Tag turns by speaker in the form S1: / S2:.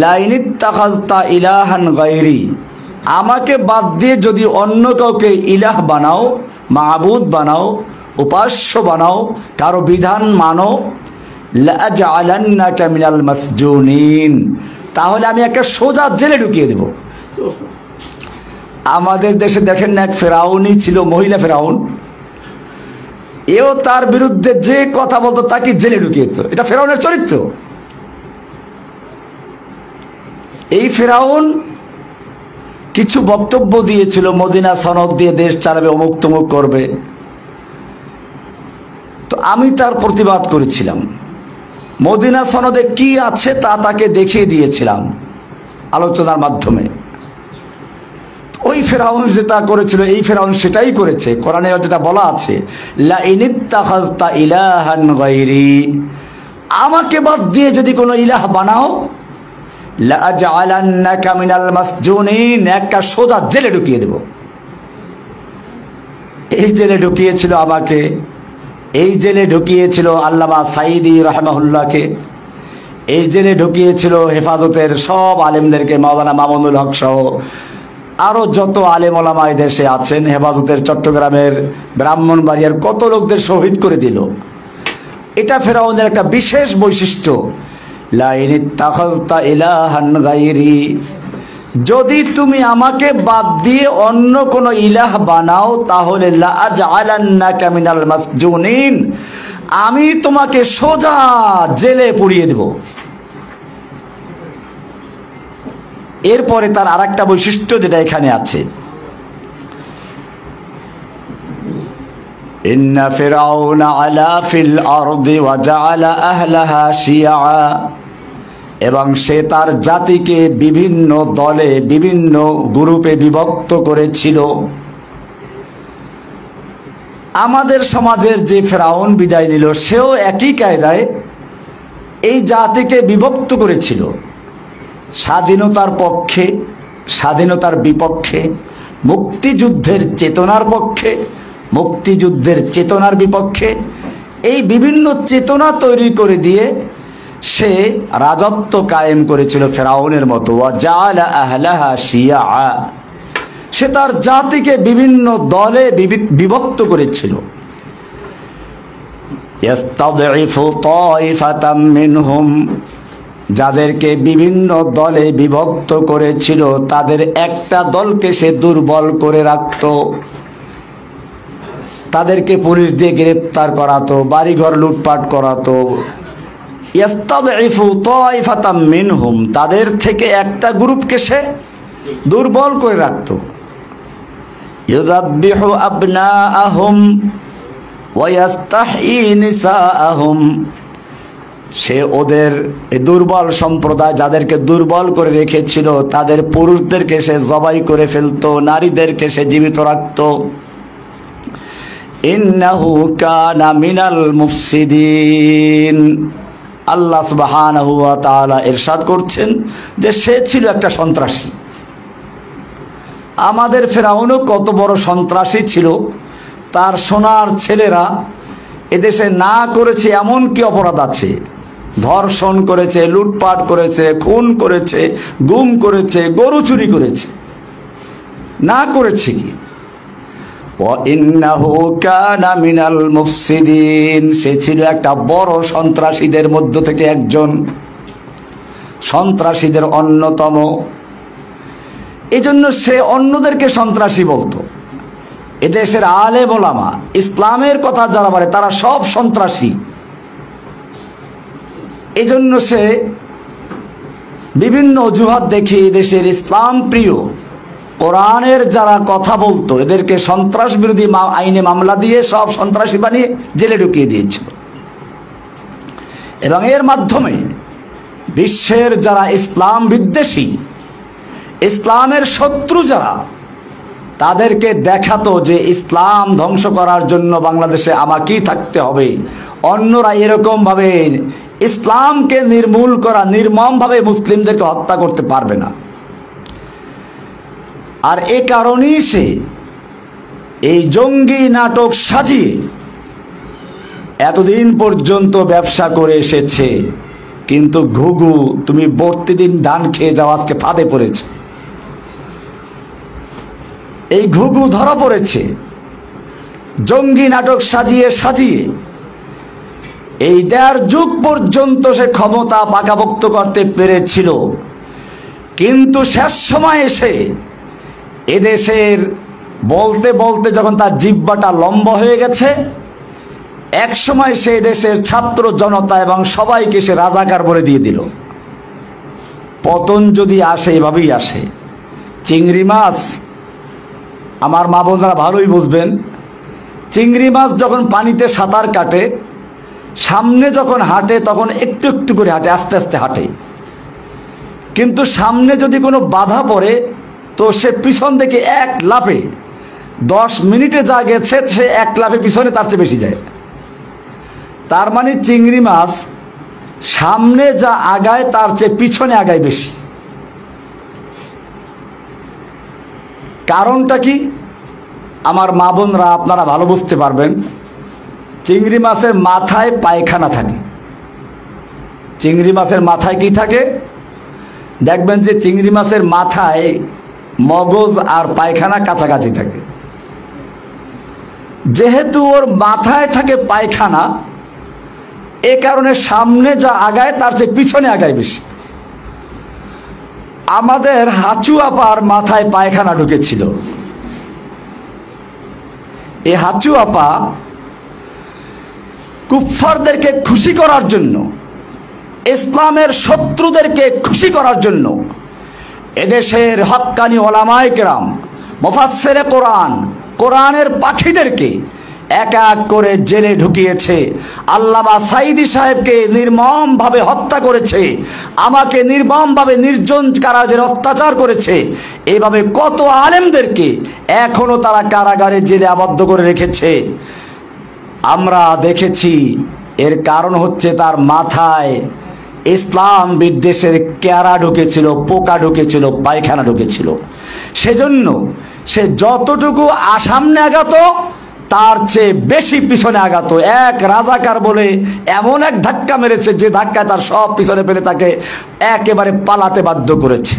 S1: Line ইত্তাখাযতা ইলাহান গায়রি, আমাকে বাদ দিয়ে যদি অন্য কাউকে ইলাহ বানাও, মাবুদ বানাও, উপাস্য বানাও, কারো বিধান মানো, লাআজআলান্নাকা মিনাল মাসজুনিন, তাহলে আমি একটা সোজা জেলে ঢুকিয়ে দেব। আমাদের দেশে দেখেন না, এক ফেরাউনই ছিল, মহিলা ফেরাউন, এও তার বিরুদ্ধে যে কথা বলতো তাকে জেলে ঢুকিয়েছ। এটা ফেরাউনের চরিত্র। এই ফেরাউন কিছু বক্তব্য দিয়েছিল, মদিনা সনদ দিয়ে দেশ চালাবে, অমুক তমুক করবে। তো আমি তার প্রতিবাদ করেছিলাম, মদিনা সনদে কি আছে তা তাকে দেখিয়ে দিয়েছিলাম আলোচনার মাধ্যমে। ওই ফেরাউন যেটা করেছিল, এই ফেরাউন সেটাই করেছে। কোরআনে যেটা বলা আছে, লাইন ইত্তাখাযতা ইলাহান গায়রি, আমাকে বাদ দিয়ে যদি কোনো ইলাহ বানাও, লাআজআলান্নাকা মিনাল মাসজুনিন, একটা সোজা জেলে ঢুকিয়ে দেব। এই জেলে ঢুকিয়েছিল আমাকে, এই জেলে ঢুকিয়েছিল আল্লামা সাঈদী রাহিমাহুল্লাহকে, এই জেলে ঢুকিয়েছিল হেফাজতের সব আলেমদেরকে, মাওলানা মামুনুল হক সহ আরো যত আলেম ওলামা এই দেশে আছেন। হেফাজতের চট্টগ্রামের, ব্রাহ্মণবাড়িয়ার কত লোকদের শহীদ করে দিল। এটা ফেরাউনের একটা বিশেষ বৈশিষ্ট্য, লাইন ইত্তাখাযতা ইলাহান গায়রি, যদি তুমি আমাকে বাদ দিয়ে অন্য কোন ইলাহ বানাও, তাহলে লাআজআলান্নাকা মিনাল মাসজুনিন, আমি তোমাকে সোজা জেলে পুরিয়ে দেব। এরপরে তার আরেকটা বৈশিষ্ট্য যেটা এখানে আছে, ইন্না ফিরআউনা আলা ফিল আরদি ওয়া জাআলা আহলাহা শিয়া, এবং সে তার জাতিকে বিভিন্ন দলে, বিভিন্ন গ্রুপে বিভক্ত করেছিল। আমাদের সমাজের যে ফেরাউন বিদায় নিল, সেও একই কায়দায় এই জাতিকে বিভক্ত করেছিল, স্বাধীনতার পক্ষে, স্বাধীনতার বিপক্ষে, মুক্তিযুদ্ধের চেতনার পক্ষে, মুক্তিযুদ্ধের চেতনার বিপক্ষে, এই বিভিন্ন চেতনা তৈরি করে দিয়ে সে রাজত্ব কায়েম করেছিল ফেরাউনের মতো। ওয়া জাআলা আহলাহা শিয়া, সে তার জাতিকে বিভিন্ন দলে বিভক্ত করেছিল। ইস্তাদঈফু তাইফাতাম মিনহুম, যাদেরকে বিভিন্ন দলে বিভক্ত করেছিল তাদের একটা দলকে সে দুর্বল করে রাখত, তাদেরকে পুলিশ দিয়ে গ্রেফতার করাতো, বাড়িঘর লুটপাট করাতো। ইস্তাদঈফু তাইফাতাম মিনহুম, তাদের থেকে একটা গ্রুপকে সে দুর্বল করে রাখত। ইউযাব্বিহু আবনাআহুম ওয়া ইস্তাহয়ী নিসাআহুম, সে ওদের দুর্বল সম্প্রদায়, যাদেরকে দুর্বল করে রেখেছিল, তাদের পুরুষদেরকে সে জবাই করে ফেলতো, নারীদেরকে সে জীবিত রাখত। ইন্নাহু কানা মিনাল মুফসিদিন, আল্লাহ সুবহানাহু ওয়া তাআলা ইরশাদ করছেন যে সে ছিল একটা সন্ত্রাসী। আমাদের ফেরাউনও কত বড় সন্ত্রাসী ছিল, তার সোনার ছেলেরা এদেশে না করেছে এমন কি অপরাধ আছে? ধর্ষণ করেছে, লুটপাট করেছে, খুন করেছে, গুম করেছে, গরু চুরি করেছে, না করেছে কি? ওয়াইন্নাহু কানা মিনাল মুফসিদিন, সে ছিল একটা বড় সন্ত্রাসীদের মধ্য থেকে একজন, সন্ত্রাসীদের অন্যতম। এজন্য সে অন্যদেরকে সন্ত্রাসী বলতো। এদেশের আলেম ওলামা ইসলামের কথা যারা বলে তারা সব সন্ত্রাসী। এজন্য সে বিভিন্ন অজুহাত দেখিয়ে দেশের ইসলাম প্রিয়, কোরআনের যারা কথা বলতো এদেরকে সন্ত্রাস বিরোধী আইনে মামলা দিয়ে সব সন্ত্রাসী বানিয়ে জেলে ঢুকিয়ে দিয়েছিল। এবং এর মাধ্যমে বিশ্বের যারা ইসলাম বিদ্বেষী, ইসলামের শত্রু যারা, তাদেরকে দেখাতো যে ইসলাম ধ্বংস করার জন্য বাংলাদেশে আমাকেই থাকতে হবে, অন্যরা এরকম ভাবে ইসলামকে নির্মূল করা, নির্মমভাবে মুসলিমদেরকে হত্যা করতে পারবে না। আর এ কারণেই সে এই জঙ্গি নাটক সাজিয়ে এতদিন পর্যন্ত ব্যবসা করে এসেছে। কিন্তু ঘুঘু তুমি প্রতিদিন ধান খেয়ে যাও, আজকে ফাঁদে পড়েছে। এই ঘুঘু ধরা পড়েছে জঙ্গি নাটক সাজিয়ে সাজিয়ে। এই ১.৫ যুগ পর্যন্ত সে ক্ষমতা পাকাপোক্ত করতে পেরেছিল, কিন্তু শেষ সময় এসে এদেশের বলতে বলতে যখন তার জিহ্বাটা লম্বা হয়ে গেছে, এক সময় সে দেশের ছাত্র জনতা এবং সবাইকে সে রাজাকার বলে দিয়ে দিল। পতন যদি আসে এভাবেই আসে। চিংড়ি মাছ, আমার মা বোনরা ভালোই বুঝবেন, চিংড়ি মাছ যখন পানিতে সাঁতার কাটে, সামনে যখন হাঁটে তখন একটু একটু করে হাঁটে, আস্তে আস্তে হাঁটে, কিন্তু সামনে যদি কোনো বাধা পড়ে তো সে পিছন থেকে এক লাফে 10 মিনিটে যা গেছে সে এক লাফে পিছনে তার চেয়ে বেশি যায়। তার মানে চিংড়ি মাছ সামনে যা আগায় তার চেয়ে পিছনে আগায় বেশি। কারণটা কি? আমার মা বোনরা আপনারা ভালো বুঝতে পারবেন। চিংড়ি মাছের মাথায় পায়খানা থাকে। চিংড়ি মাছের মাথায় কি থাকে? দেখবেন যে চিংড়ি মাছের মাথায় মগজ আর পায়খানা কাছাকাছি থাকে। যেহেতু ওর মাথায় থাকে পায়খানা, এ কারণে সামনে যা আগায় তার চেয়ে পিছনে আগায় বেশি। আমাদের হাঁচু আপার মাথায় পায়খানা ঢুকেছিল। এই হাঁচু আপা কুফফারদেরকে খুশি করার জন্য, ইসলামের শত্রুদেরকে খুশি করার জন্য এদেশের হক্কানি ওলামায়ে কেরাম, মুফাসসিরে কোরআন, কোরআনের পাখিদেরকে এক এক করে জেলে ঢুকিয়েছে। আল্লামা সাঈদী সাহেবকে নির্মমভাবে হত্যা করেছে, আমাকে নির্মমভাবে নির্জন কারাগারে অত্যাচার করেছে। এইভাবে কত আলেমদেরকে এখনো তারা কারাগারে জেলে আবদ্ধ করে রেখেছে। আমরা দেখেছি এর কারণ হচ্ছে তার মাথায় ইসলাম বিদ্বেষের কেয়ারা ঢুকেছিল, পোকা ঢুকেছিল, পায়খানা ঢুকেছিল। সেজন্য সে যতটুকু সামনে আগাত তার চেয়ে বেশি পিছনে আগাত। এক রাজাকার বলে এমন এক ধাক্কা মেরেছে যে ধাক্কায় তার সব পিছনে ফেলে তাকে একেবারে পালাতে বাধ্য করেছে।